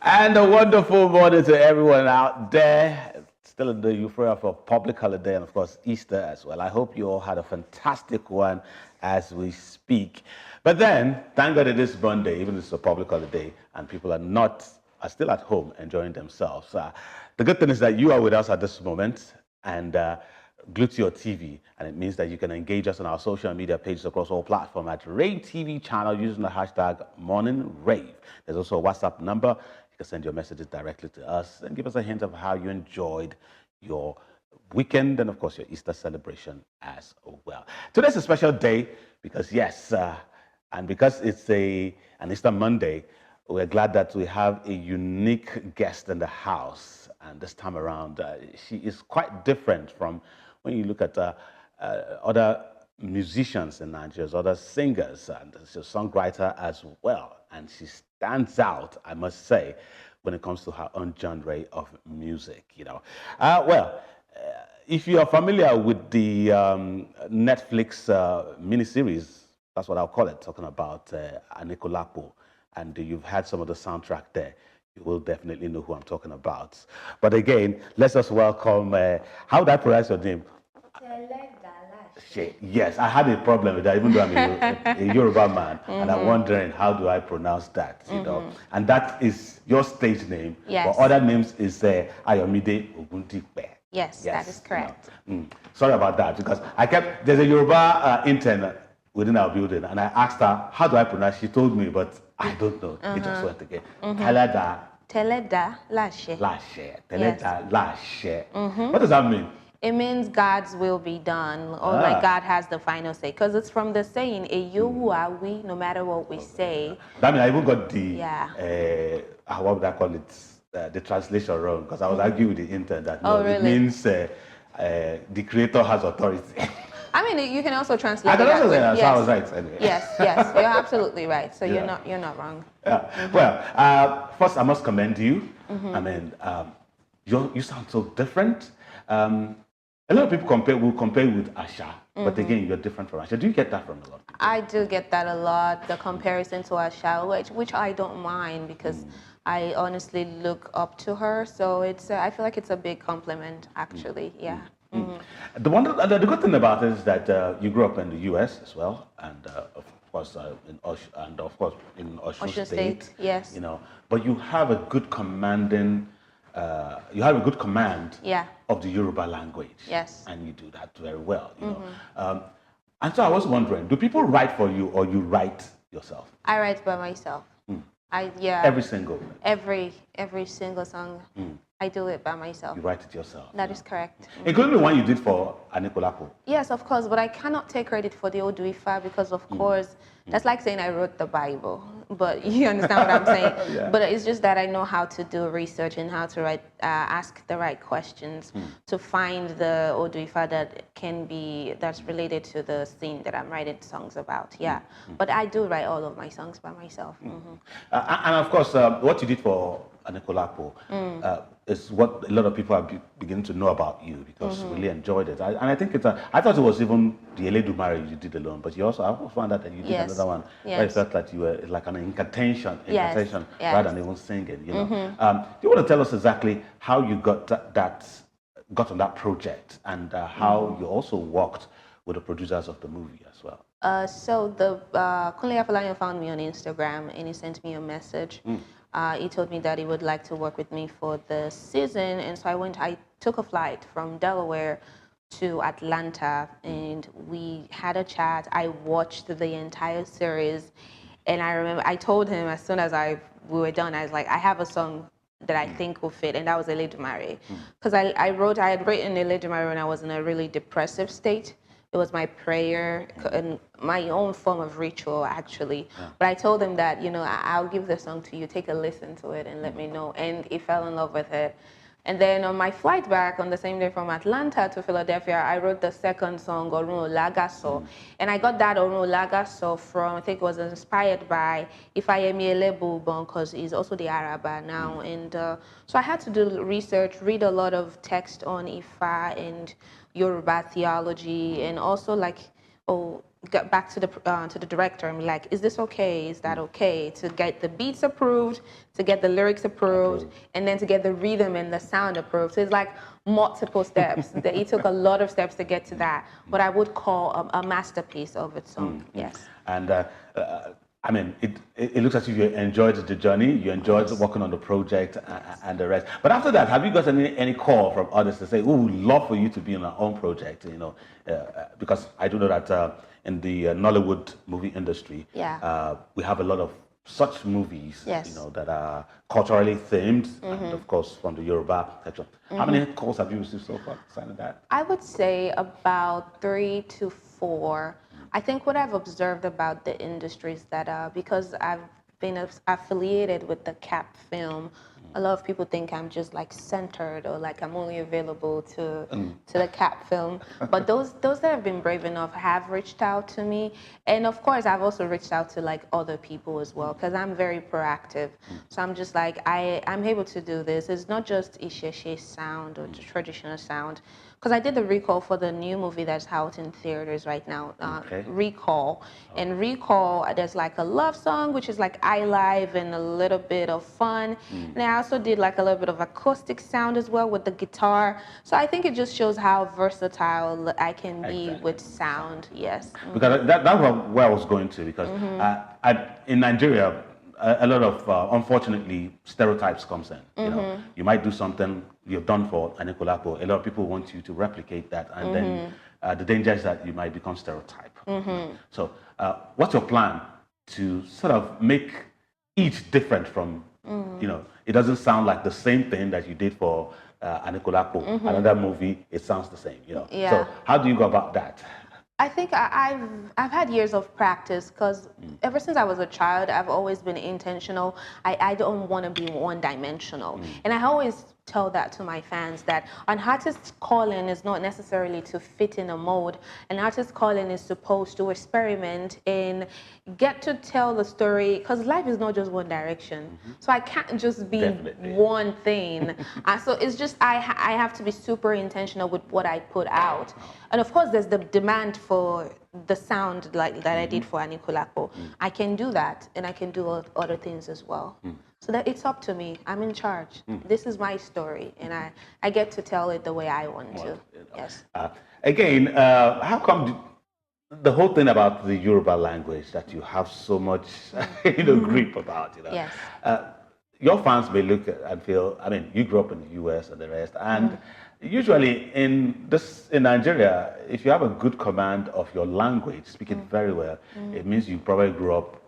And a wonderful morning to everyone out there. Still in the euphoria of a public holiday and, of course, Easter as well. I hope you all had a fantastic one as we speak. But then, thank God it is Monday, even if it's a public holiday, and people are still at home enjoying themselves. The good thing is that you are with us at this moment, and glued to your TV, and it means that you can engage us on our social media pages across all platforms at Rave TV channel using the hashtag Morning Rave. There's also a WhatsApp number. You can send your messages directly to us and give us a hint of how you enjoyed your weekend and, of course, your Easter celebration as well. Today's a special day because, yes, and because it's an Easter Monday, we're glad that we have a unique guest in the house. And this time around, she is quite different from when you look at other musicians in Nigeria, other singers, and she's a songwriter as well. And she stands out, I must say, when it comes to her own genre of music, if you are familiar with the Netflix miniseries, that's what I'll call it, talking about Anikulapo, and you've had some of the soundtrack there, you will definitely know who I'm talking about. But again, let's just welcome, how would I pronounce your name? Teledalase. Yes, I had a problem with that, even though I'm a Yoruba man, and I'm wondering how do I pronounce that, you know? And that is your stage name, Yes. but other names is Ayomide Ogundipe. Yes, that is correct. Sorry about that, because there's a Yoruba intern within our building, and I asked her, how do I pronounce? She told me, but I don't know. It just went again. Teledalase. Teledalase. What does that mean? It means God's will be done, or like God has the final say. Because it's from the saying, we, no matter what we say. That means I even got what would I call it? The translation wrong, because I was arguing with the intern that it means the creator has authority. I mean, you can also translate I it that way. Yes. So I was right anyway. Yes, you're absolutely right. So you're not wrong. Yeah. Well, first I must commend you. I mean, you sound so different. A lot of people will compare with Asha, but again, you're different from Asha. Do you get that from a lot of people? I do get that a lot, the comparison to Asha, which I don't mind because I honestly look up to her. So I feel like it's a big compliment, actually. Yeah. The good thing about it is that you grew up in the U.S. as well, and of course in Osun State. Yes. You know, but you have a good command of the Yoruba language. Yes. And you do that very well. You know, and so I was wondering, do people write for you or you write yourself? I write by myself. Every single. Every single song. I do it by myself. You write it yourself. That is correct. Including the one you did for Anikulapo. Yes, of course, but I cannot take credit for the Oduifa because, of course, that's like saying I wrote the Bible. But you understand what I'm saying? Yeah. But it's just that I know how to do research and how to ask the right questions to find the Oduifa that's related to the scene that I'm writing songs about. Yeah, but I do write all of my songs by myself. And of course, what you did for Anikulapo is what a lot of people are beginning to know about you because really enjoyed it. And I think I thought it was even the Eledumare you did alone, but I also found out that you did another one where I felt that you were like an incantation rather than even singing. You know, do you want to tell us exactly how you got on that project and how you also worked with the producers of the movie as well? So the Kunle Afolayan found me on Instagram and he sent me a message. He told me that he would like to work with me for the season, and so I took a flight from Delaware to Atlanta, and we had a chat. I watched the entire series, and I remember I told him as soon as we were done, I was like, I have a song that I think will fit, and that was Eledumare. Because I had written Eledumare when I was in a really depressive state. It was my prayer and my own form of ritual, actually. Yeah. But I told him that, I'll give the song to you, take a listen to it and let me know. And he fell in love with it. And then on my flight back on the same day from Atlanta to Philadelphia, I wrote the second song, Orun Lagaso. And I got that Orun Lagaso from, I think it was inspired by Ifayemi Elebubon, because he's also the Araba now. And so I had to do research, read a lot of text on Ifa and Yoruba theology, and also get back to the director and be like, is this okay? Is that okay? To get the beats approved, to get the lyrics approved, and then to get the rhythm and the sound approved. So it's like multiple steps. It took a lot of steps to get to that, what I would call a masterpiece of its own. Yes. And I mean, it looks as if you enjoyed the journey, you enjoyed working on the project and the rest. But after that, have you got any call from others to say, "Oh, we'd love for you to be in our own project"? You know, because I do know that in the Nollywood movie industry, we have a lot of such movies, you know, that are culturally themed, and of course from the Yoruba section. How many calls have you received so far signing that? I would say about 3 to 4. I think what I've observed about the industry is that because I've been affiliated with the CAP film, a lot of people think I'm just like centered or like I'm only available to the CAP film. But those that have been brave enough have reached out to me. And of course, I've also reached out to like other people as well, because I'm very proactive. So I'm just like, I'm able to do this. It's not just Isheshe sound or traditional sound. Because I did the recall for the new movie that's out in theaters right now, Recall. And Recall, there's like a love song, which is like iLive and a little bit of fun. And I also did like a little bit of acoustic sound as well with the guitar. So I think it just shows how versatile I can be with sound. Yes. Because that's where I was going to, because in Nigeria, a lot of, unfortunately, stereotypes comes in. You know, you might do something you've done for Anikulapo. A lot of people want you to replicate that, and then the danger is that you might become stereotype. So, what's your plan to sort of make each different from, you know, it doesn't sound like the same thing that you did for Anikulapo, another movie, it sounds the same, you know. So, how do you go about that? I think I've had years of practice, because ever since I was a child, I've always been intentional. I don't want to be one-dimensional. And I always tell that to my fans, that an artist's calling is not necessarily to fit in a mold. An artist's calling is supposed to experiment and get to tell the story, because life is not just one direction. So I can't just be one thing. So it's just I have to be super intentional with what I put out. And of course, there's the demand for the sound like that I did for Anikulapo. I can do that, and I can do other things as well. So that it's up to me. I'm in charge. This is my story, and I get to tell it the way I want to. Yes. Again, how come the whole thing about the Yoruba language that you have so much, you know, grip about, you know? Yes. Your fans may look and feel, I mean, you grew up in the US and the rest, and usually in Nigeria, if you have a good command of your language, speak it very well, it means you probably grew up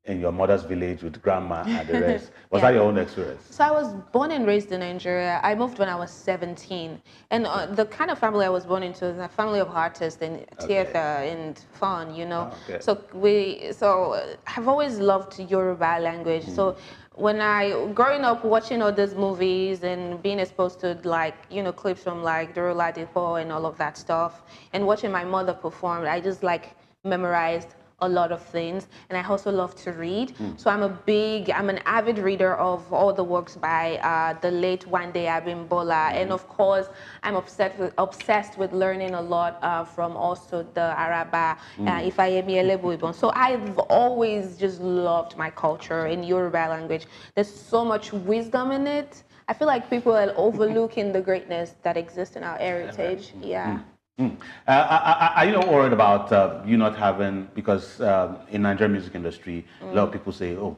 in your mother's village with grandma and the rest. Was that your own experience? So I was born and raised in Nigeria. I moved when I was 17. And the kind of family I was born into is a family of artists and theater and fun, you know. So I've always loved Yoruba language. So when growing up watching all these movies and being exposed to, like, you know, clips from like Dorola Depo and all of that stuff, and watching my mother perform, I just like memorized a lot of things. And I also love to read. So I'm an avid reader of all the works by the late Wande Abimbola. And of course, I'm obsessed with learning a lot from also the Araba, Ifayemi Elebuibon. So I've always just loved my culture in Yoruba language. There's so much wisdom in it. I feel like people are overlooking the greatness that exists in our heritage. Are you not worried about you not having, because in Nigerian music industry, a lot of people say, oh,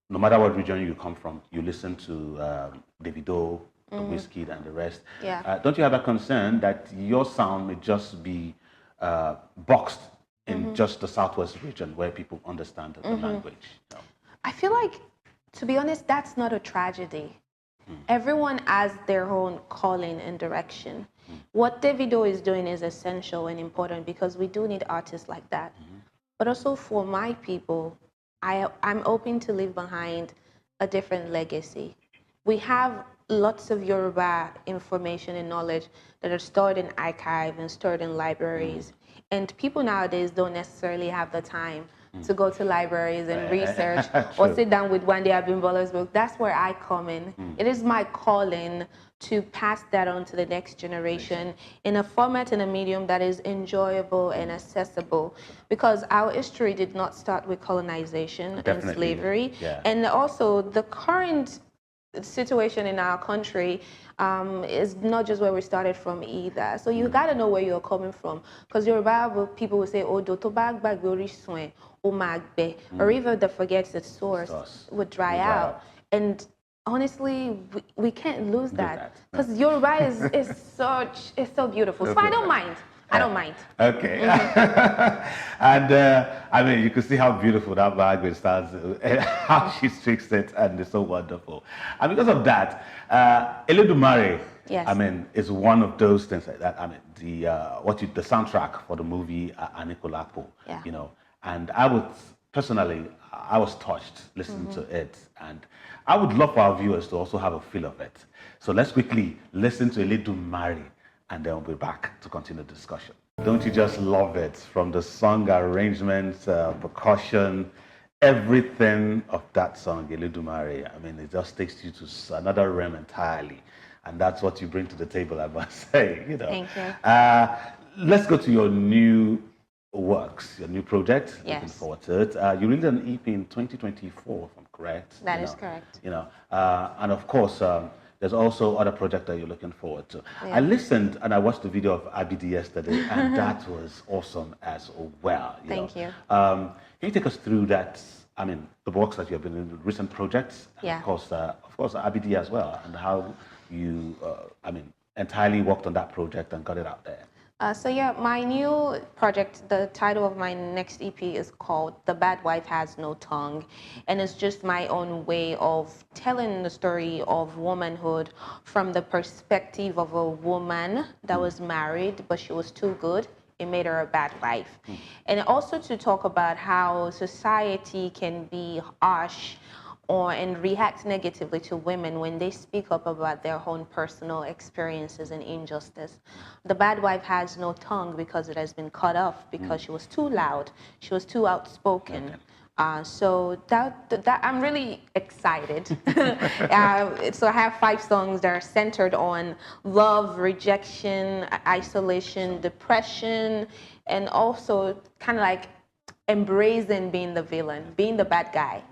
no matter what region you come from, you listen to Davido, Wizkid, and the rest. Don't you have a concern that your sound may just be boxed in just the Southwest region where people understand the language? You know? I feel like, to be honest, that's not a tragedy. Everyone has their own calling and direction. What Davido is doing is essential and important, because we do need artists like that. But also for my people, I'm hoping to leave behind a different legacy. We have lots of Yoruba information and knowledge that are stored in archives and stored in libraries. And people nowadays don't necessarily have the time to go to libraries and research or sit down with One Day Abimbola's book. That's where I come in. It is my calling to pass that on to the next generation in a format and a medium that is enjoyable and accessible, because our history did not start with colonization and slavery. And also the current situation in our country is not just where we started from either. So you got to know where you're coming from, because Yoruba people will say, "Oh, do bag or even the forgets its source would dry out." And honestly, we can't lose that, because Yoruba is so beautiful. So I don't mind. I don't mind. Okay. And I mean, you can see how beautiful that language starts, how she speaks it, and it's so wonderful. And because of that, Eledumare, I mean, is one of those things like that. I mean, the soundtrack for the movie Anikulapo, you know, and I would personally, I was touched listening to it, and I would love for our viewers to also have a feel of it. So let's quickly listen to Eledumare, and then we'll be back to continue the discussion. Don't you just love it? From the song arrangements, percussion, everything of that song, Eledumare. I mean, it just takes you to another realm entirely. And that's what you bring to the table, I must say. You know. Thank you. Let's go to your new works, your new project. Yes. Looking forward to it. You released an EP in 2024, if I'm correct. That is correct. You know, and of course, there's also other projects that you're looking forward to. I listened and I watched the video of Abidi yesterday, and that was awesome as well. Thank you. Can you take us through that? I mean, the works that you have been in, recent projects, and of course, Abidi as well, and how you, I mean, entirely worked on that project and got it out there. So yeah, my new project, the title of my next EP is called The Bad Wife Has No Tongue. And it's just my own way of telling the story of womanhood from the perspective of a woman that was married, but she was too good. It made her a bad wife. And also to talk about how society can be harsh and react negatively to women when they speak up about their own personal experiences and injustice. The bad wife has no tongue because it has been cut off because she was too loud, she was too outspoken. So that I'm really excited. So I have 5 songs that are centered on love, rejection, isolation, depression, and also kind of like embracing being the villain, being the bad guy.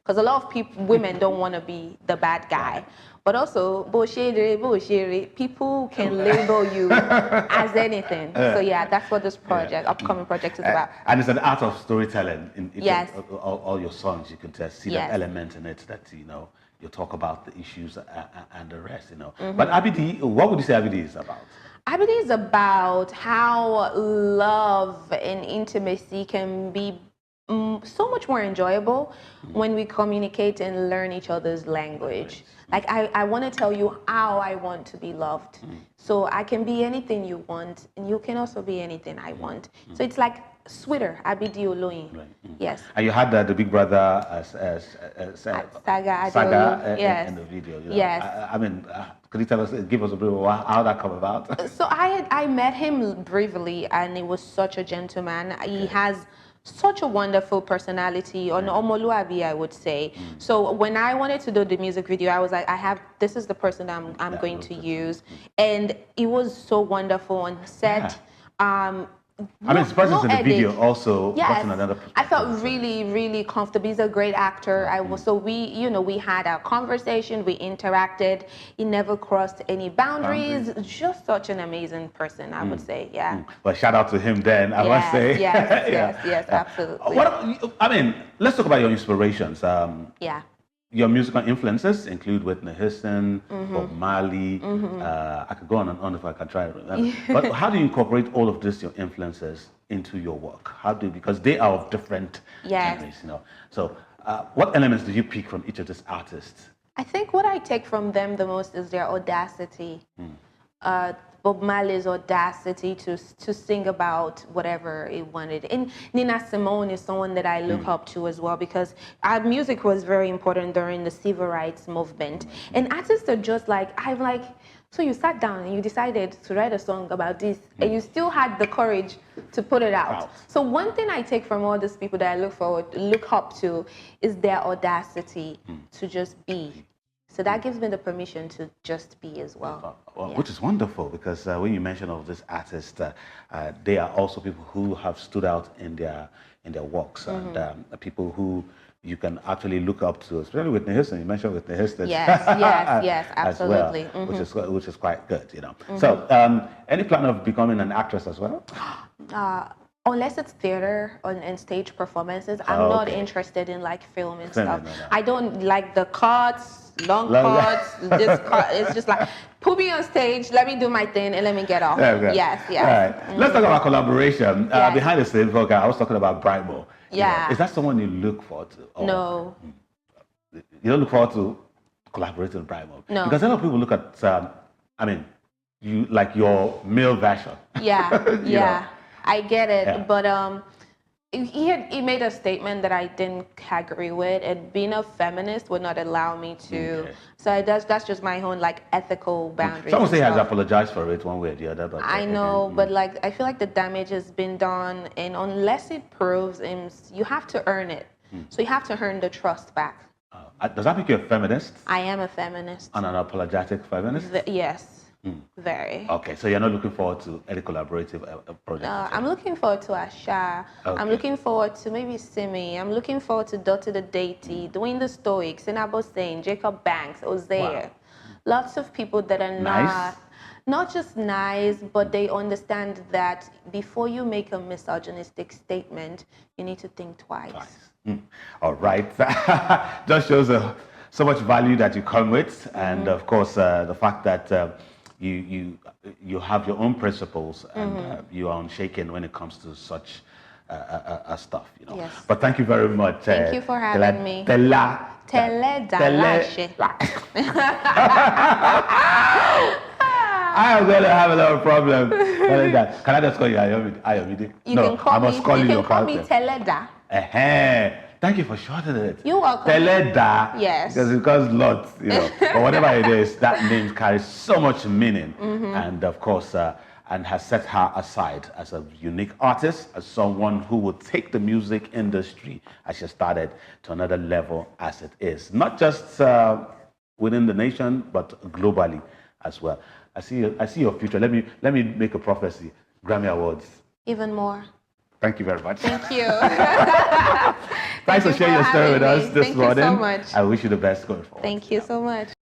Because a lot of women don't want to be the bad guy. But also, people can label you as anything. So yeah, that's what this project, upcoming project is about. And it's an art of storytelling in each of all your songs. You can see that element in it that, you know, you talk about the issues and the rest, you know. But Abidi, what would you say Abidi is about? Abidi is about how love and intimacy can be so much more enjoyable when we communicate and learn each other's language. Like I want to tell you how I want to be loved. So I can be anything you want, and you can also be anything I want. So it's like sweeter, Abidi Oloyin. Yes. And you had the big brother Saga in the video. You know? Yes. I mean, could you tell us, give us a bit of how that come about? So I met him briefly, and he was such a gentleman. He has such a wonderful personality, on Omoluabi, I would say. So when I wanted to do the music video, I was like, this is the person I'm going to use. And it was so wonderful on set. I mean, his presence in the video also yes, another I felt really, really comfortable. He's a great actor. So we had a conversation, we interacted. He never crossed any boundaries. Just such an amazing person, I would say. Yeah. Well, shout out to him then, I must say. Yes, absolutely. I mean, let's talk about your inspirations. Your musical influences include Whitney Houston, Bob Marley. I could go on and on if I can try to remember. But how do you incorporate all of this, your influences, into your work? Because they are of different genres, you know. So what elements do you pick from each of these artists? I think what I take from them the most is their audacity. Bob Marley's audacity to sing about whatever he wanted. And Nina Simone is someone that I look up to as well, because our music was very important during the civil rights movement. And artists are just like, I'm like, So you sat down and you decided to write a song about this, and you still had the courage to put it out. So one thing I take from all these people that I look up to, is their audacity to just be. So that gives me the permission to just be as well. Which is wonderful, because when you mention all these artists, they are also people who have stood out in their works, and people who you can actually look up to, especially Whitney Houston. You mentioned Whitney Houston. Yes, absolutely. As well, which is quite good, you know. So, any plan of becoming an actress as well? Unless it's theater and stage performances, I'm not interested in like film and stuff. No. I don't like the cuts, long cuts. It's just like, put me on stage, let me do my thing, and let me get off. Yes. All right. Let's talk about collaboration. Behind the scenes, okay, I was talking about Brymo. Yeah. Is that someone you look forward to? Or No. You don't look forward to collaborating with Brymo? No. Because a lot of people look at, you like your male version. Yeah. I get it, but he made a statement that I didn't agree with, and being a feminist would not allow me to. So that's just my own like ethical boundaries. Someone say he has apologized for it one way or the other, but I know, but like I feel like the damage has been done, and unless it proves, you have to earn it. So you have to earn the trust back. Does that make you a feminist? I am a feminist. And an apologetic feminist? Yes. Very. Okay, so you're not looking forward to any collaborative project? I'm looking forward to Asha. Okay. I'm looking forward to maybe Simi. I'm looking forward to Dottie the Deity, Dwayne the Stoic, Sinabo Sane, Jacob Banks, Ozair. Lots of people that are not just nice, but they understand that before you make a misogynistic statement, you need to think twice. All right. Just shows so much value that you come with, and of course the fact that you have your own principles, and you are unshaken when it comes to such stuff, you know. Yes. But thank you very much. Thank you for having me. Teledalase. I am going to have a lot of problem. Can I just call you Ayomide? You can call me Teleda. Thank you for shortening it. You're welcome. Teleda. Yes. Because lots, you know. But whatever it is, that name carries so much meaning. And of course, and has set her aside as a unique artist, as someone who will take the music industry as she started to another level as it is. Not just within the nation, but globally as well. I see your future. Let me make a prophecy. Grammy Awards. Even more. Thank you very much. Thank you. Thanks for sharing your story with us this morning. Thank you so much. I wish you the best going forward. Thank you so much.